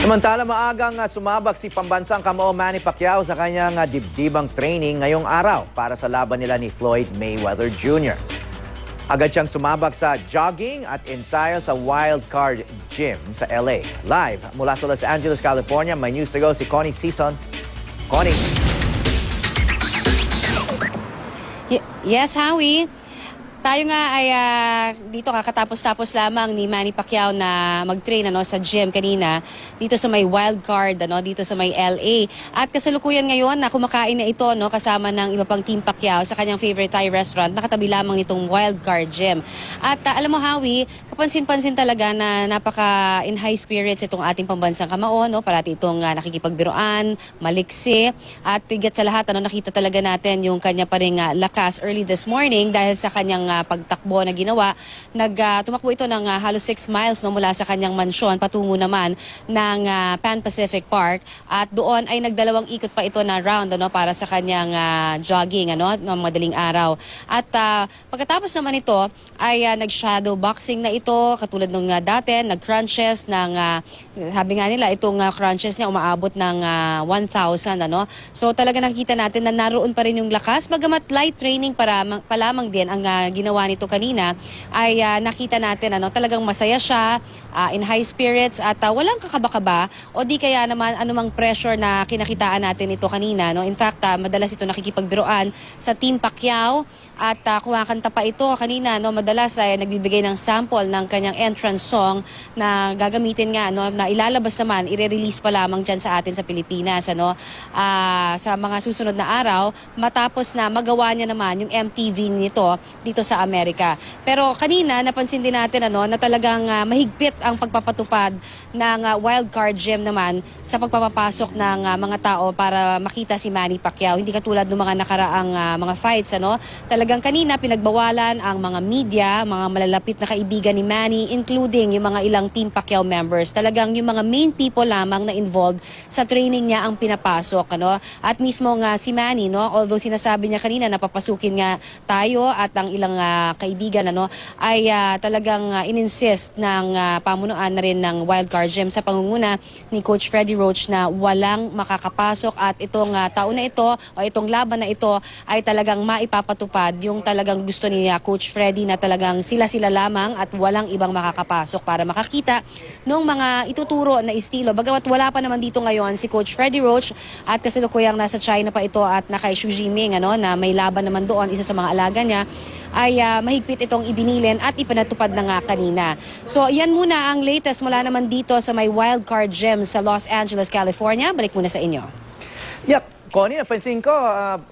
Samantala, maagang sumabak si pambansang kamao Manny Pacquiao sa kanyang dibdibang training ngayong araw para sa laban nila ni Floyd Mayweather Jr. Agad siyang sumabak sa jogging at ensayo sa Wild Card Gym sa LA. Live mula sa Los Angeles, California, may news to go si Connie Sison. Connie. Yes, Howie. Tayo nga ay dito kakatapos-tapos lamang ni Manny Pacquiao na mag-train sa gym kanina dito sa may Wild Card dito sa may LA. At kasalukuyan ngayon na kumakain na ito kasama ng iba pang Team Pacquiao sa kanyang favorite Thai restaurant nakatabi lamang nitong Wild Card Gym. At alam mo, Howie, kapansin-pansin talaga na napaka in high spirits itong ating pambansang kamao, parati itong nakikipagbiruan, maliksi, at higit sa lahat nakita talaga natin yung kanya pa ring lakas early this morning dahil sa kanyang pagtakbo na ginawa. Tumakbo ito ng halos 6 miles mula sa kanyang mansyon patungo naman ng Pan Pacific Park, at doon ay nagdalawang ikot pa ito na round para sa kanyang jogging ng madaling araw. At pagkatapos naman ito ay nag-shadow boxing na ito katulad nung dati, nag-crunches ng sabi nga nila itong crunches niya umaabot ng 1,000 So talaga nakikita natin na naroon pa rin yung lakas, bagamat light training pa lamang din ang ginawa nito kanina, ay nakita natin talagang masaya siya, in high spirits, at walang kakaba-kaba o di kaya naman anumang pressure na kinakitaan natin ito kanina. In fact, madalas ito nakikipagbiruan sa Team Pacquiao at kumakanta pa ito kanina. Madalas ay nagbibigay ng sample ng kanyang entrance song na gagamitin nga na ilalabas naman, i-release pa lamang dyan sa atin sa Pilipinas sa mga susunod na araw matapos na magawa niya naman yung MTV nito dito sa Amerika. Pero kanina napansin din natin na talagang mahigpit ang pagpapatupad ng Wild Card Gym naman sa pagpapapasok ng mga tao para makita si Manny Pacquiao. Hindi katulad ng mga nakaraang mga fights Talagang kanina pinagbawalan ang mga media, mga malalapit na kaibigan ni Manny, including yung mga ilang Team Pacquiao members. Talagang yung mga main people lamang na involved sa training niya ang pinapasok At mismo nga si Manny although sinasabi niya kanina na papasukin nga tayo at ang ilang kaibigan ay talagang ininsist ng pamunuan na rin ng Wild Card Gym sa pangunguna ni Coach Freddie Roach na walang makakapasok, at itong taon na ito o itong laban na ito ay talagang maipapatupad yung talagang gusto ni Coach Freddie na talagang sila-sila lamang at walang ibang makakapasok para makakita ng mga ituturo na estilo. Bagamat wala pa naman dito ngayon si Coach Freddie Roach at kasalukuyang nasa China pa ito at nakay Xu Jiming na may laban naman doon, isa sa mga alaga niya, ay mahigpit itong ibinilin at ipinatupad na nga kanina. So yan muna ang latest mula naman dito sa may Wild Card Gym sa Los Angeles, California. Balik muna sa inyo. Yep, Connie, napansin ko,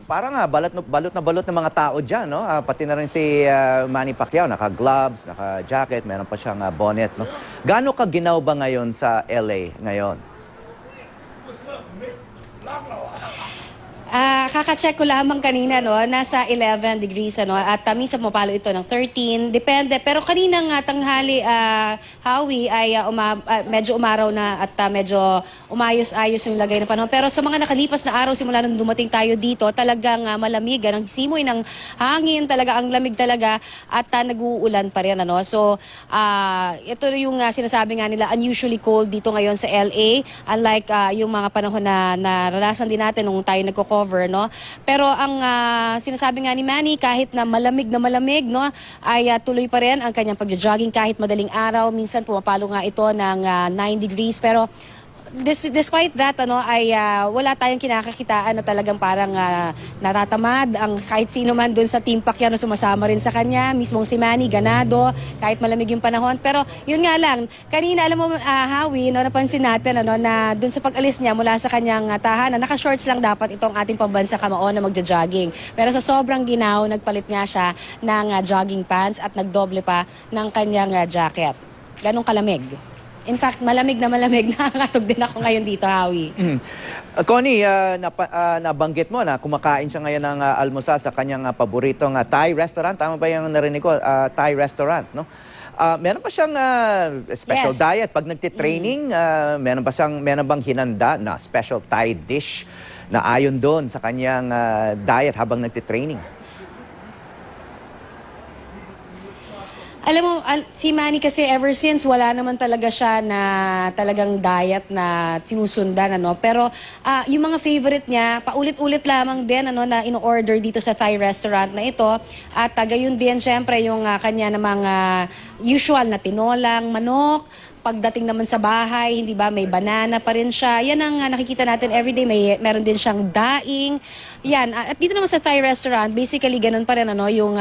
parang balot na balot ng mga tao dyan, pati na rin si Manny Pacquiao, naka-gloves, naka-jacket, meron pa siyang bonnet, Gaano ka ginaw ba ngayon sa LA ngayon? Kaka-check ko lamang kanina nasa 11 degrees at minsan mapalo ito ng 13, depende. Pero kaninang tanghali, Howie, ay medyo umaraw na at medyo umayos-ayos yung lagay ng panahon. Pero sa mga nakalipas na araw simula nung dumating tayo dito, talagang malamig, ang simoy ng hangin, talaga ang lamig talaga, at nag-uulan pa rin So ito yung sinasabi nga nila, unusually cold dito ngayon sa LA, unlike yung mga panahon na naranasan din natin nung tayo nagko-cover. Pero ang sinasabi nga ni Manny, kahit na malamig ay tuloy pa rin ang kanyang pagja-jogging kahit madaling araw. Minsan pumapalo nga ito ng 9 degrees, pero despite that ay wala tayong kinakakitaan na talagang parang natatamad ang kahit sino man doon sa Team Pacquiao na sumasama rin sa kanya. Mismong si Manny ganado kahit malamig yung panahon. Pero yun nga lang, kanina alam mo, Howie, napansin natin na doon sa pag-alis niya mula sa kanyang tahanan, naka-shorts lang dapat itong ating pambansa kamao na magja-jogging. Pero sa sobrang ginaw, nagpalit nga siya ng jogging pants at nagdoble pa ng kanyang jacket. Ganong kalamig. In fact, malamig na nakakatog din ako ngayon dito, Howie. Connie, nabanggit mo na kumakain siya ngayon ng almusal sa kanyang paboritong Thai restaurant. Tama ba yung narinig ko? Thai restaurant, meron pa siyang special diet pag nagtitraining? Meron bang hinanda na special Thai dish na ayon doon sa kanyang diet habang nagtitraining? Alam mo, si Manny kasi ever since wala naman talaga siya na talagang diet na sinusundan, ano. Pero yung mga favorite niya, paulit-ulit lamang din, ano, na in-order dito sa Thai restaurant na ito. At gayon din, syempre, yung kanya namang usual na tinolang manok. Pagdating naman sa bahay, hindi ba, may banana pa rin siya. Yan ang nakikita natin everyday. Meron din siyang daing. Yan. At dito naman sa Thai restaurant, basically ganun pa rin, ano, yung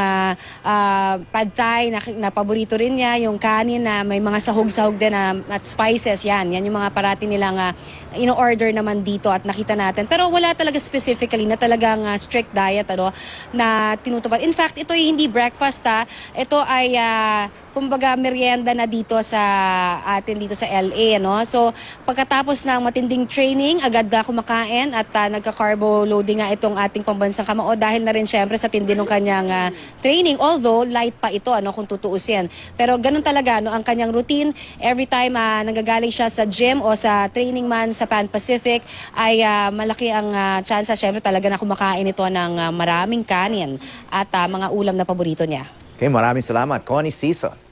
pad thai na paborito rin niya, yung kanin na may mga sahog-sahog din at spices. Yan yung mga parati nilang in-order naman dito at nakita natin. Pero wala talaga specifically na talagang strict diet, ano, na tinutupad. In fact, ito ay hindi breakfast, ha. Ito ay kumbaga merienda na dito sa atin dito sa LA, ano. So pagkatapos ng matinding training, agad kumakain at nagka-carbo loading nga itong ating pambansang kamao dahil na rin syempre sa tindi ng kanyang training, although light pa ito, ano, kung tutuusin. Pero ganun talaga, no, ang kanyang routine. Every time nanggagaling siya sa gym o sa training man sa Pan Pacific ay malaki ang chance syempre talaga na kumakain ito ng maraming kanin at mga ulam na paborito niya. Okay, maraming salamat, Connie Sison.